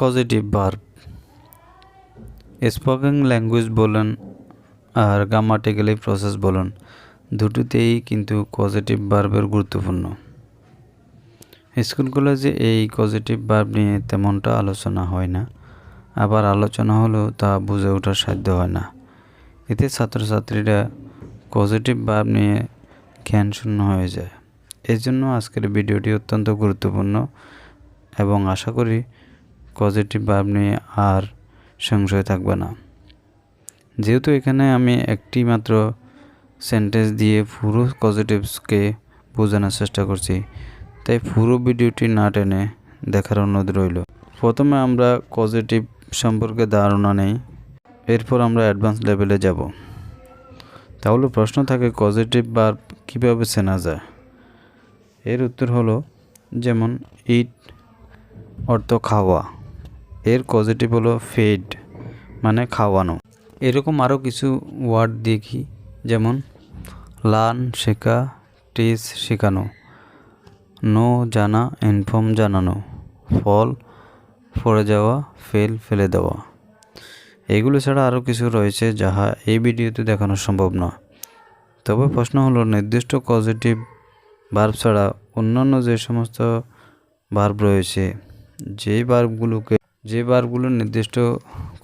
Causative verb spoken language বলুন আর grammatically process বলুন, দুটোতেই কিন্তু কজেটিভ ভার্বের গুরুত্বপূর্ণ। স্কুল কলেজে এই কজেটিভ ভার্ব নিয়ে তেমনটা আলোচনা হয় না, আবার আলোচনা হলেও তা বুঝে ওঠার সাধ্য হয় না। এতে ছাত্রছাত্রীরা পজিটিভ ভার্ব নিয়ে জ্ঞানশূন্য হয়ে যায়। এই জন্য আজকের ভিডিওটি অত্যন্ত গুরুত্বপূর্ণ এবং আশা করি পজিটিভ ভার্ব নিয়ে আর সংশয় থাকবে না। যেহেতু এখানে আমি একটি মাত্র সেন্টেন্স দিয়ে পুরো পজিটিভসকে বোঝানোর চেষ্টা করছি, তাই পুরো ভিডিওটি না টেনে দেখার অনুরোধ রইল। প্রথমে আমরা পজিটিভ সম্পর্কে ধারণা নেই, এরপর আমরা অ্যাডভান্স লেভেলে যাব। তাহলে প্রশ্ন থাকে পজিটিভ ভার্ব কীভাবে চেনা যায়? এর উত্তর হলো, যেমন ইট অর্থ খাওয়া, এর পজিটিভ হলো ফিড মানে খাওয়ানো। এরকম আরও কিছু ওয়ার্ড দেখি, যেমন লার্ন শেখা, টিচ শেখানো, নো জানা, ইনফর্ম জানানো, ফল পড়ে যাওয়া, ফেল ফেলে দেওয়া। এগুলো ছাড়া আরও কিছু রয়েছে যাহা এই ভিডিওতে দেখানো সম্ভব নয়। তবে প্রশ্ন হলো, নির্দিষ্ট পজিটিভ ভার্ব ছাড়া অন্যান্য যে সমস্ত ভার্ব রয়েছে, যে ভার্বগুলো নির্দিষ্ট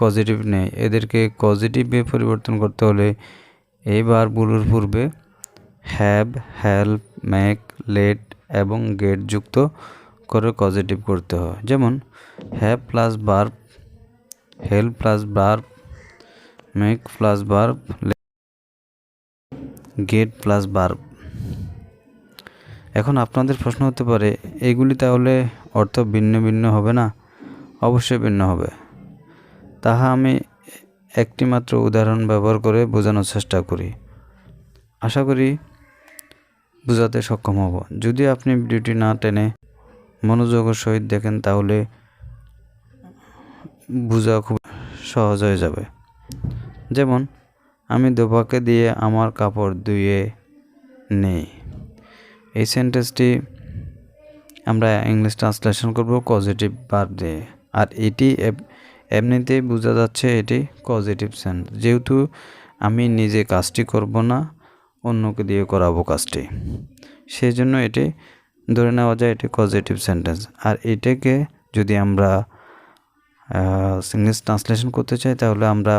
পজিটিভ নেই, এদেরকে পজিটিভে পরিবর্তন করতে হলে এই ভার্বগুলোর পূর্বে হ্যাভ, হেল্প, মেক, লেট এবং গেট যুক্ত করে পজিটিভ করতে হয়। যেমন have plus verb, help plus verb, make plus verb, get plus verb. এখন আপনাদের প্রশ্ন হতে পারে, এগুলি তাহলে অর্থ ভিন্ন ভিন্ন হবে না? অবশ্যই ভিন্ন হবে। তাহা আমি একটি মাত্র উদাহরণ ব্যবহার করে বোঝানোর চেষ্টা করি। আশা করি বোঝাতে সক্ষম হব। যদি আপনি ভিডিওটি না টেনে মনোযোগের সহিত দেখেন, তাহলে বোঝা খুব সহজ হয়ে যাবে। যেমন আমি দোপাকে দিয়ে আমার কাপড় ধুয়ে নেই। এই সেন্টেন্সটি আমরা ইংলিশ ট্রান্সলেশন করব পজিটিভ ভার্ব দিয়ে, আর এটি এমনিতেই বোঝা যাচ্ছে এটি পজিটিভ সেন্টেন্স, যেহেতু আমি নিজে কাজটি করব না, অন্যকে দিয়ে করাবো কাজটি, সেই জন্য এটি ধরে নেওয়া যায় এটি পজিটিভ সেন্টেন্স। আর এটাকে যদি আমরা ইংলিশ ট্রান্সলেশন করতে চাই, তাহলে আমরা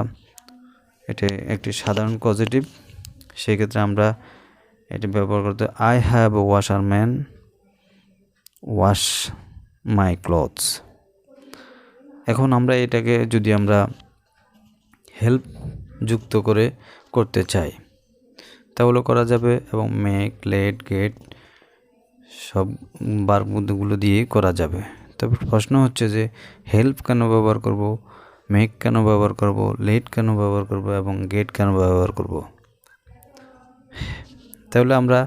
এটি একটি সাধারণ পজিটিভ, সেক্ষেত্রে আমরা এটি ব্যবহার করতে, I have a washerman wash my clothes. এখন আমরা এটাকে যদি আমরা হেল্প যুক্ত করে করতে চাই, তাহলে করা যাবে, এবং মেক, লেট, গেট সব ভার্বগুলো দিয়ে করা যাবে। তবে প্রশ্ন হচ্ছে যে হেল্প কেন ব্যবহার করব, মেক কেন ব্যবহার করব, লেট কেন ব্যবহার করব এবং গেট কেন ব্যবহার করব? তাহলে আমরা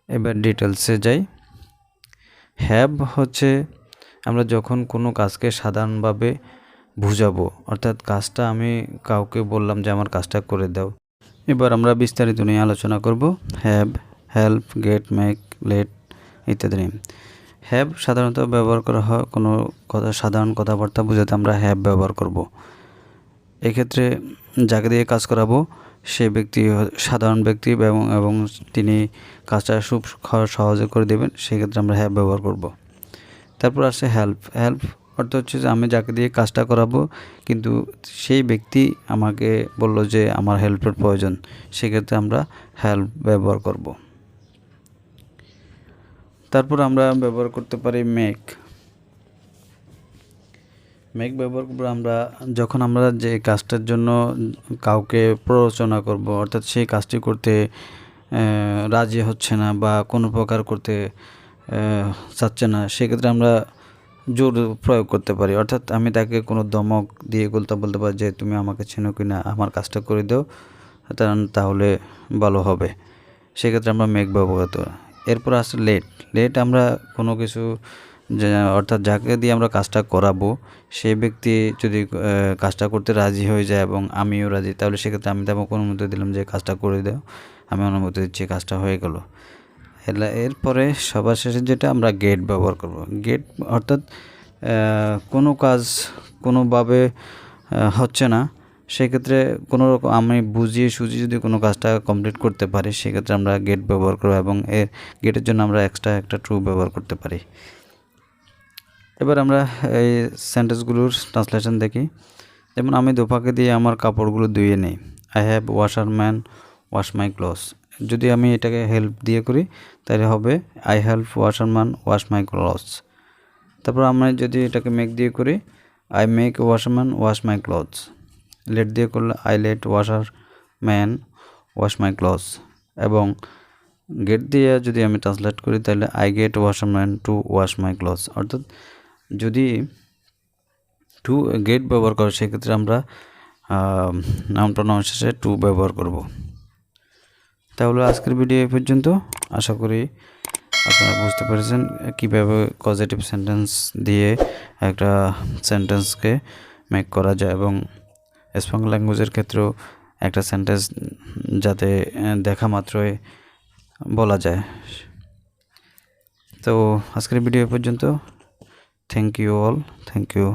এবার ডিটেলসে যাই। হ্যাভ হচ্ছে আমরা যখন কোনো কাজকে সাধারণভাবে বুঝাবো, অর্থাৎ কাজটা আমি কাউকে বললাম যে আমার কাজটা করে দাও। এবার আমরা বিস্তারিত নিয়ে আলোচনা করব। Have, help, get, make, let ইত্যাদি নিয়ে। হ্যাভ সাধারণত ব্যবহার করা হয় কোনো সাধারণ কথাবার্তা বোঝাতে আমরা হ্যাভ ব্যবহার করব। এক্ষেত্রে যাকে দিয়ে কাজ করাবো সে ব্যক্তি সাধারণ ব্যক্তি এবং তিনি কাজটা খুব সহজে করে দেবেন, সেক্ষেত্রে আমরা হ্যাভ ব্যবহার করব। তারপর আসছে হেল্প। হেল্প অর্থ হচ্ছে যে আমি যাকে দিয়ে কাজটা করাবো, কিন্তু সেই ব্যক্তি আমাকে বলল যে আমার হেল্পের প্রয়োজন, সেক্ষেত্রে আমরা হেল্প ব্যবহার করব। তারপর আমরা ব্যবহার করতে পারি মেক। মেক ব্যবহার করব আমরা যখন আমরা যে কাজটার জন্য কাউকে প্ররোচনা করব, অর্থাৎ সেই কাজটি করতে রাজি হচ্ছে না বা কোনো প্রকার করতে চাচ্ছে না, সেক্ষেত্রে আমরা জোর প্রয়োগ করতে পারি। অর্থাৎ আমি তাকে কোনো ধমক দিয়ে বলতে পারি যে তুমি আমাকে চেনো কি না, আমার কাজটা করে দাও, তাহলে ভালো হবে, সেক্ষেত্রে আমরা মেক ব্যবহার করতে পারি। এরপর আসছে লেট। লেট আমরা কোনো কিছু অর্থাৎ যাকে দিয়ে আমরা কাজটা করাবো, সেই ব্যক্তি যদি কাজটা করতে রাজি হয়ে যায় এবং আমিও রাজি, তাহলে সেক্ষেত্রে আমি তাকে অনুমতি দিলাম যে কাজটা করে দাও, আমি অনুমতি দিচ্ছি, কাজটা হয়ে গেল। এরপরে সবার শেষে যেটা আমরা গেট ব্যবহার করব। গেট অর্থাৎ কোনো কাজ কোনোভাবে হচ্ছে না, সেক্ষেত্রে কোনো রকম আমি বুঝিয়ে সুঝিয়ে যদি কোনো কাজটা কমপ্লিট করতে পারি, সেক্ষেত্রে আমরা গেট ব্যবহার করব এবং এর গেটের জন্য আমরা এক্সট্রা একটা ট্রু ব্যবহার করতে পারি। এবার আমরা এই সেন্টেন্সগুলোর ট্রান্সলেশন দেখি। যেমন আমি দুপাকে দিয়ে আমার কাপড়গুলো ধুয়ে নেই। I have washerman wash my clothes. যদি আমি এটাকে হেল্প দিয়ে করি তাহলে হবে I help washerman wash my clothes. তারপর আমরা যদি এটাকে মেক দিয়ে করি I make washerman wash my clothes. Let দিয়ে করলে I let washerman wash my clothes. এবং গেট দিয়ে যদি আমি ট্রান্সলেট করি তাহলে I get washerman to wash my clothes. অর্থাৎ যদি টু গেট ব্যবহার করে সেক্ষেত্রে আমরা নাউন প্রোনাউন শেষে টু ব্যবহার করব। তাহলে আজকের ভিডিও এই পর্যন্ত। আশা করি আপনারা বুঝতে পেরেছেন কীভাবে পজিটিভ সেন্টেন্স দিয়ে একটা সেন্টেন্সকে মেক করা যায় এবং স্পোকেন ল্যাঙ্গুয়েজের ক্ষেত্রেও একটা সেন্টেন্স যাতে দেখা মাত্রই বলা যায়। তো আজকের ভিডিও এই পর্যন্ত। Thank you all, thank you.